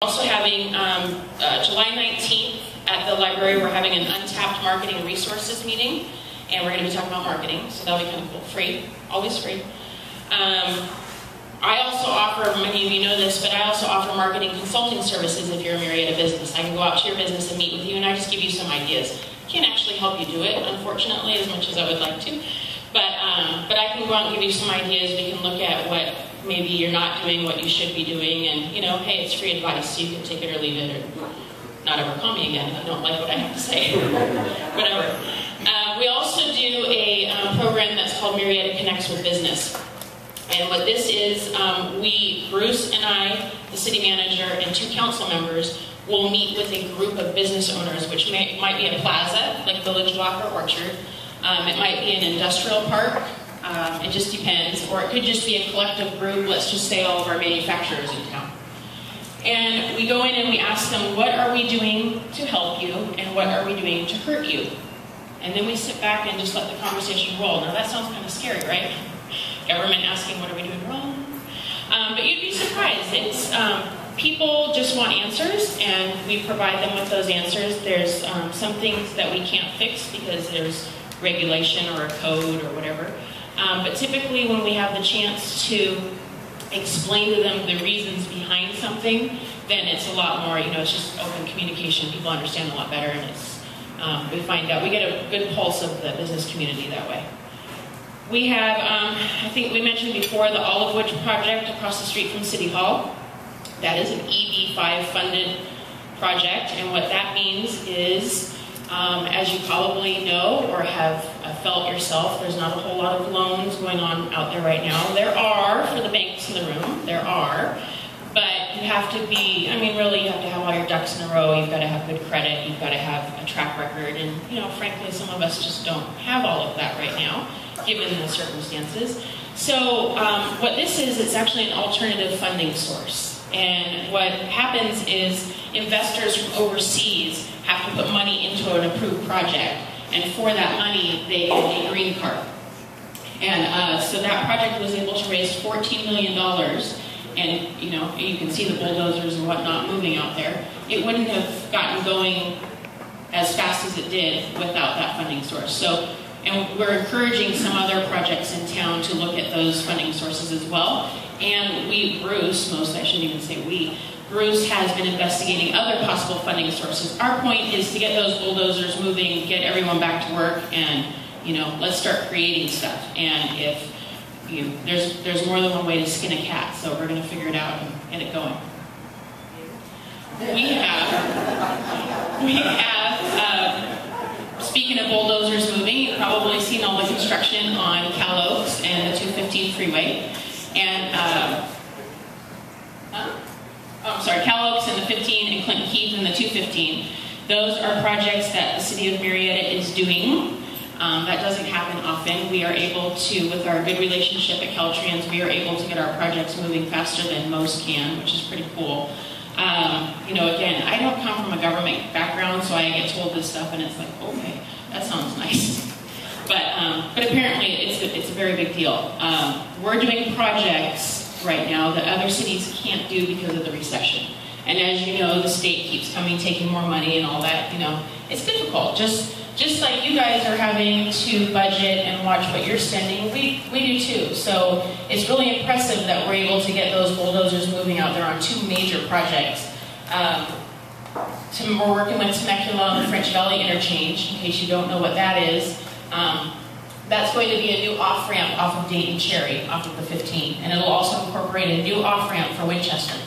Also having July 19th at the library, we're having an untapped marketing resources meeting, and we're going to be talking about marketing, so that'll be kind of cool. Free, always free. I also offer, many of you know this, but I also offer marketing consulting services if you're a Murrieta business. I can go out to your business and meet with you, and I just give you some ideas. Can't actually help you do it, unfortunately, as much as I would like to. But I can go out and give you some ideas. We can look at what maybe you're not doing, what you should be doing, and hey, it's free advice. You can take it or leave it, or not ever call me again if you don't like what I have to say. Whatever. We also do a program that's called Murrieta Connects with Business. And what this is, Bruce and I, the city manager, and 2 council members will meet with a group of business owners, which might be a plaza, like Village Walk or Orchard. It might be an industrial park. It just depends. Or it could just be a collective group, let's just say all of our manufacturers in town. And we go in and we ask them, what are we doing to help you, and what are we doing to hurt you? And then we sit back and just let the conversation roll. Now that sounds kind of scary, right? Government asking, what are we doing wrong? But you'd be surprised. It's people just want answers, and we provide them with those answers. There's some things that we can't fix because there's regulation or a code or whatever. But typically when we have the chance to explain to them the reasons behind something, then it's a lot more, it's just open communication. People understand a lot better, and it's, we find out, we get a good pulse of the business community that way. We have, I think we mentioned before, the Olive Wood project across the street from City Hall. That is an EB5 funded project, and what that means is, as you probably know or have felt yourself, there's not a whole lot of loans going on out there right now. There are, for the banks in the room, there are, but you have to be, really you have to have all your ducks in a row. You've got to have good credit, you've got to have a track record, and frankly some of us just don't have all of that right now, given the circumstances. So what this is, it's actually an alternative funding source. And what happens is investors from overseas have to put money into an approved project. And for that money, they get a green card. And so that project was able to raise $14 million. And you can see the bulldozers and whatnot moving out there. It wouldn't have gotten going as fast as it did without that funding source. So, and we're encouraging some other projects in town to look at those funding sources as well. And Bruce has been investigating other possible funding sources. Our point is to get those bulldozers moving, get everyone back to work, and let's start creating stuff. And if there's more than one way to skin a cat, so we're going to figure it out and get it going. We have speaking of bulldozers moving, you've probably seen all the construction on Cal Oaks and the 215 freeway. And, Cal Oaks and the 15 and Clinton Keith and the 215. Those are projects that the City of Murrieta is doing. That doesn't happen often. We are able to, with our good relationship at Caltrans, we are able to get our projects moving faster than most can, which is pretty cool. Again, I don't come from a government background, so I get told this stuff and it's like, okay, that sounds nice. But apparently it's a very big deal. We're doing projects right now that other cities can't do because of the recession. And as you know, the state keeps coming, taking more money and all that, it's difficult. Just like you guys are having to budget and watch what you're spending, we do too. So it's really impressive that we're able to get those bulldozers moving out there on 2 major projects. We're working with Temecula on the French Valley Interchange, in case you don't know what that is. That's going to be a new off-ramp off of Dayton Cherry, off of the 15. And it'll also incorporate a new off-ramp for Winchester.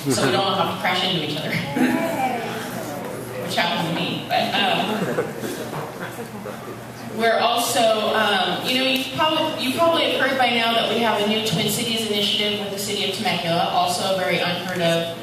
So we don't have to crash into each other. Which happened to me. But we're also, you probably have heard by now that we have a new Twin Cities initiative with the City of Temecula, also a very unheard of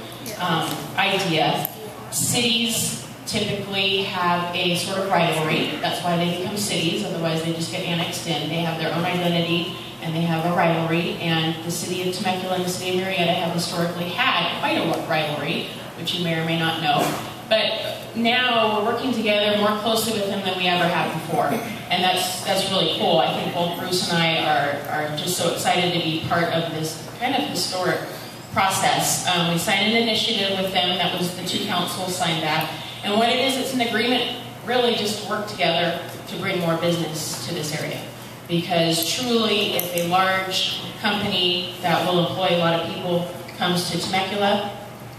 idea. Cities typically have a sort of rivalry. That's why they become cities, otherwise they just get annexed in. They have their own identity and they have a rivalry, and the City of Temecula and the City of Murrieta have historically had quite a rivalry, which you may or may not know. But now we're working together more closely with them than we ever have before. And that's really cool. I think both Bruce and I are just so excited to be part of this kind of historic process. We signed an initiative with them. That was the two councils signed that. And what it is, it's an agreement really just to work together to bring more business to this area. Because truly, if a large company that will employ a lot of people comes to Temecula,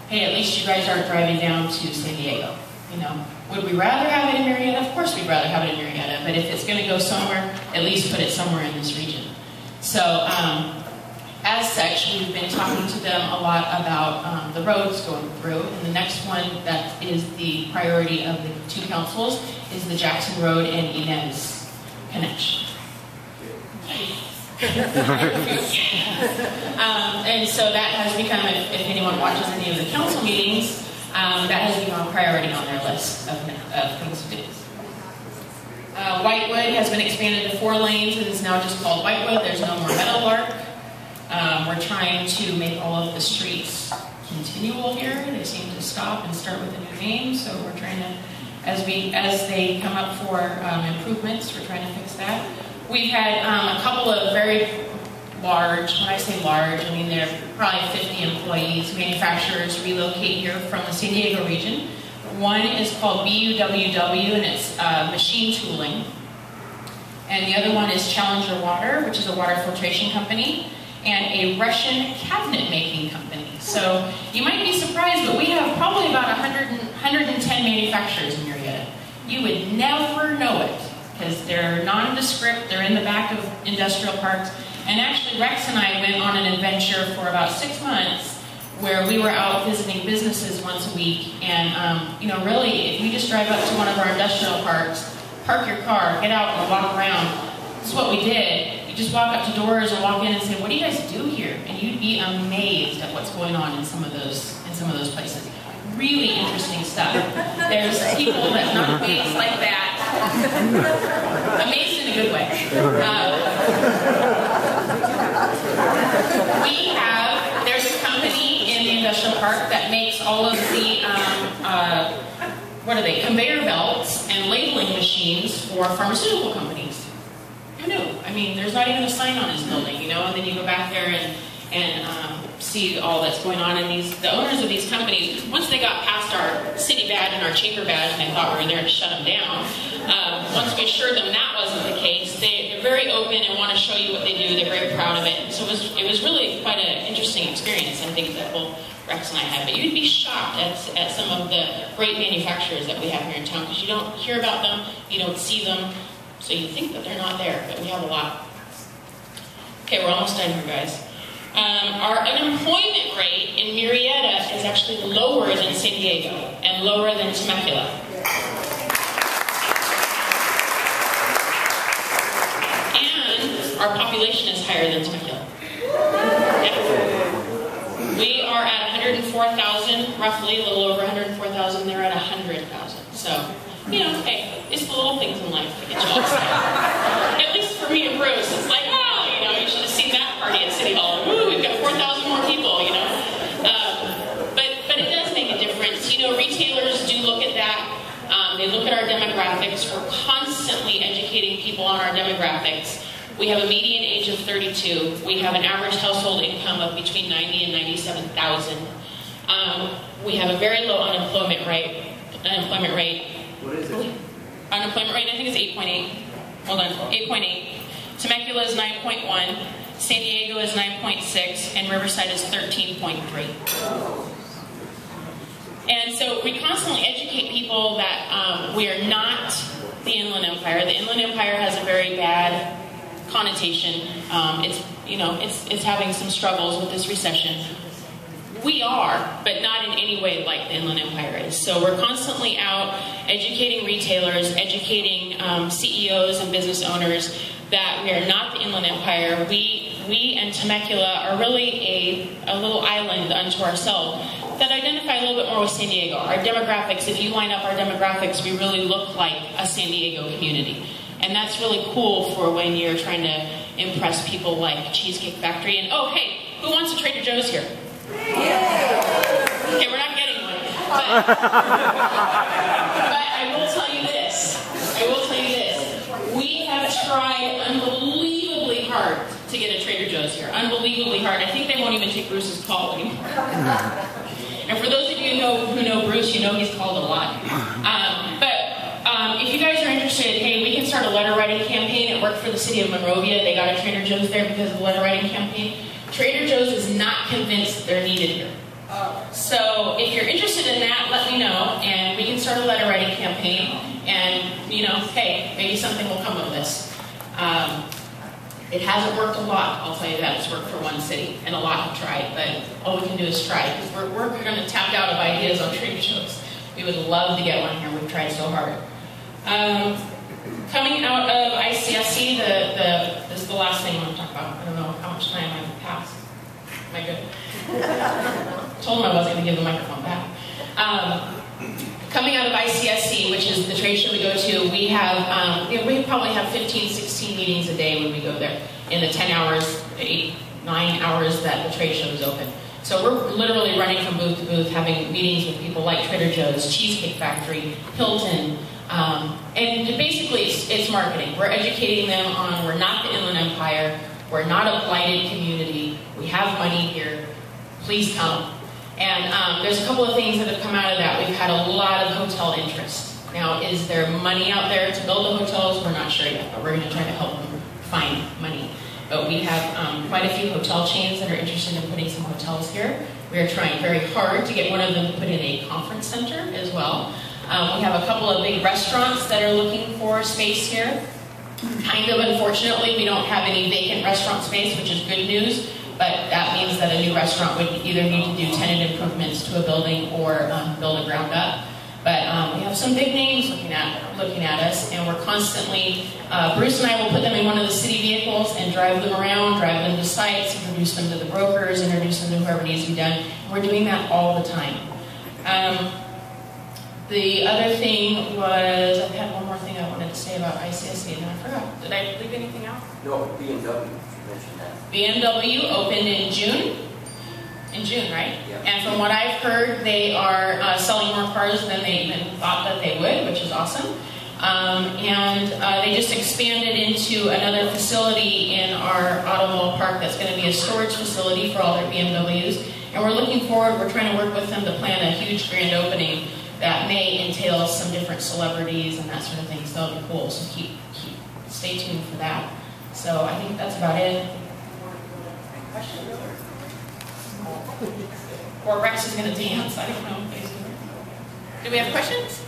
hey, at least you guys aren't driving down to San Diego. You know, would we rather have it in Murrieta? Of course we'd rather have it in Murrieta, but if it's going to go somewhere, at least put it somewhere in this region. So, as such, we've been talking to them a lot about the roads going through, and the next one that is the priority of the two councils is the Jackson Road and Inez connection. And so that has become, if anyone watches any of the council meetings, that has become a priority on their list of things to do. Whitewood has been expanded to 4 lanes and is now just called Whitewood. There's no more Meadowlark. We're trying to make all of the streets continual here. They seem to stop and start with a new name, so we're trying to, as they come up for improvements, we're trying to fix that. We've had a couple of very large, when I say large, I mean they're probably 50 employees, manufacturers relocate here from the San Diego region. One is called BUWW, and it's machine tooling. And the other one is Challenger Water, which is a water filtration company, and a Russian cabinet making company. So you might be surprised, but we have probably about 110 manufacturers in Murrieta. You would never know it, because they're nondescript, they're in the back of industrial parks. And actually, Rex and I went on an adventure for about 6 months where we were out visiting businesses once a week. And, you know, really, if you just drive up to one of our industrial parks, park your car, get out and walk around. That's what we did. You just walk up to doors and walk in and say, what do you guys do here? And you'd be amazed at what's going on in some of those places. Really interesting stuff. There's people that not amazed like that. Amazed in a good way. There's a company in the industrial park that makes all of the, conveyor belts and labeling machines for pharmaceutical companies. Who knew? I mean, there's not even a sign on his building, you know, and then you go back there and see all that's going on. And the owners of these companies, once they got past our city badge and our chamber badge, and they thought we were there to shut them down, once we assured them that wasn't the case, they're very open and want to show you what they do. They're very proud of it. So it was really quite an interesting experience, I think, that both Rex and I had. But you'd be shocked at some of the great manufacturers that we have here in town, because you don't hear about them, you don't see them, so you think that they're not there, but we have a lot. Okay, we're almost done here, guys. Our unemployment rate in Murrieta is actually lower than San Diego and lower than Temecula. And our population is higher than Temecula. Yeah. We are at 104,000, roughly, a little over 104,000. They're at 100,000. So, you know, hey, it's the little things in life that get you all excited. At least for me and Bruce, it's like, oh, you know, you should have seen that party at City Hall. Woo, we've got 4,000 more people, you know. But it does make a difference. You know, retailers do look at that. They look at our demographics. We're constantly educating people on our demographics. We have a median age of 32. We have an average household income of between 90 and 97,000. We have a very low unemployment rate. What is it? Unemployment rate, I think, is 8.8. Hold on, 8.8. Temecula is 9.1. San Diego is 9.6. And Riverside is 13.3. And so we constantly educate people that we are not the Inland Empire. The Inland Empire has a very bad connotation. It's having some struggles with this recession. We are, but not in any way like the Inland Empire is. So we're constantly out educating retailers, educating CEOs and business owners that we are not the Inland Empire. We and Temecula are really a little island unto ourselves that identify a little bit more with San Diego. Our demographics, if you line up our demographics, we really look like a San Diego community. And that's really cool for when you're trying to impress people like Cheesecake Factory. And, oh, hey, who wants a Trader Joe's here? Okay, we're not getting one. But I will tell you this. We have tried unbelievably hard to get a Trader Joe's here. Unbelievably hard. I think they won't even take Bruce's call anymore. And for those of you who know Bruce, you know he's called a lot. If you guys are interested, hey, we can start a letter writing campaign. It worked for the City of Murrieta. They got a Trader Joe's there because of the letter writing campaign. Trader Joe's is not convinced they're needed here. So if you're interested in that, let me know, and we can start a letter writing campaign. And, you know, hey, maybe something will come of this. It hasn't worked a lot, I'll tell you that. It's worked for one city, and a lot have tried, but all we can do is try, because we're going to tap out of ideas on Trader Joe's. We would love to get one here. We've tried so hard. Coming out of ICSC, this is the last thing I want to talk about. I don't know how much time I've passed. Am I good? Told him I wasn't going to give the microphone back. Coming out of ICSC, which is the trade show we go to, we have, we probably have 15, 16 meetings a day when we go there in the 10 hours, 8, 9 hours that the trade show is open. So we're literally running from booth to booth, having meetings with people like Trader Joe's, Cheesecake Factory, Hilton, and basically it's marketing. We're educating them on we're not the Inland Empire, we're not a blighted community, we have money here, please come. And there's a couple of things that have come out of that. We've had a lot of hotel interest. Now, is there money out there to build the hotels? We're not sure yet, but we're going to try to help them find money. But we have quite a few hotel chains that are interested in putting some hotels here. We are trying very hard to get one of them to put in a conference center as well. We have a couple of big restaurants that are looking for space here. Kind of unfortunately, we don't have any vacant restaurant space, which is good news. But that means that a new restaurant would either need to do tenant improvements to a building or build a ground up. But we have some big names looking at us, and we're constantly, Bruce and I will put them in one of the city vehicles and drive them around, drive them to sites, introduce them to the brokers, introduce them to whoever needs to be done. We're doing that all the time. The other thing was, I had one more thing I wanted to say about ICSC, and then I forgot. Did I leave anything out? No, BMW. BMW opened in June. In June, right? Yeah. And from what I've heard, they are selling more cars than they even thought that they would, which is awesome. They just expanded into another facility in our automobile park that's going to be a storage facility for all their BMWs. And we're looking forward, we're trying to work with them to plan a huge grand opening that may entail some different celebrities and that sort of thing. So that'll be cool. So stay tuned for that. So I think that's about it. Questions? Or Rex is going to dance. I don't know. Do we have questions?